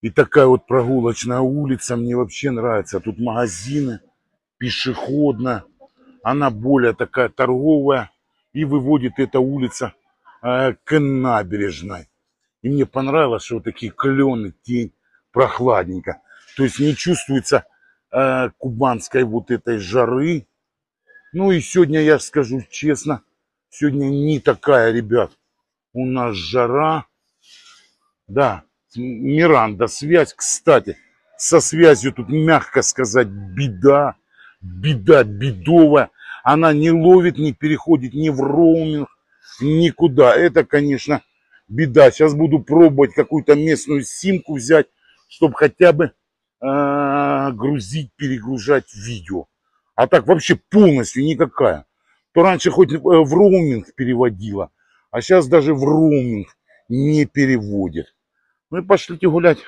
И такая вот прогулочная улица мне вообще нравится. Тут магазины, пешеходная. Она более такая торговая. И выводит эта улица к набережной. И мне понравилось, что вот такие клены, тень, прохладненько. То есть не чувствуется кубанской вот этой жары. Ну и сегодня, я скажу честно, сегодня не такая, ребят. У нас жара. Да, Миранда, связь, кстати, со связью тут, мягко сказать, беда. Беда бедовая. Она не ловит, не переходит ни в роуминг, никуда. Это, конечно, беда. Сейчас буду пробовать какую-то местную симку взять, чтобы хотя бы грузить, перегружать видео. А так вообще полностью никакая. То раньше хоть в роуминг переводила, а сейчас даже в роуминг не переводит. Ну и пошлите гулять.